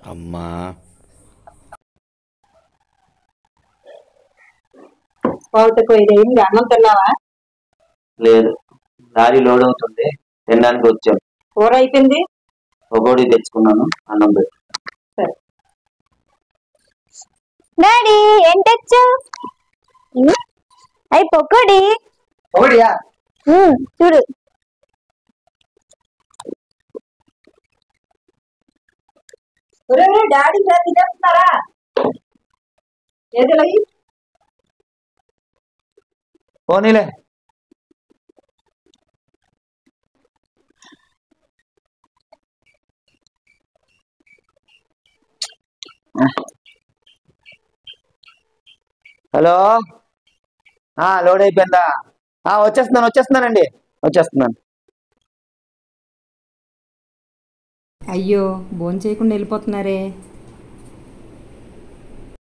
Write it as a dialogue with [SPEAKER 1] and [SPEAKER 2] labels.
[SPEAKER 1] అమ్మా
[SPEAKER 2] పావుతకు ఇదేంటి అన్నం తిన్నావా?
[SPEAKER 3] లేదు, లారీ లోడ్ అవుతుంది, తినడానికి వచ్చాం.
[SPEAKER 2] కూర అయిపోయింది,
[SPEAKER 3] పకోడీ తెచ్చుకున్నాను, అన్నం పెట్టి.
[SPEAKER 2] సరే.
[SPEAKER 4] డాడీ ఏం తెచ్చు? అయి పకోడీ.
[SPEAKER 3] పకోడియా?
[SPEAKER 4] చూడు.
[SPEAKER 2] డాడీ తినేస్తున్నారా? ఏది లై
[SPEAKER 3] పోనీలే. హలో, లోడ్ అయిపోయిందా? వచ్చేస్తున్నానండి, వచ్చేస్తున్నాను.
[SPEAKER 5] అయ్యో భోంచేయకుండా వెళ్ళిపోతున్నారే.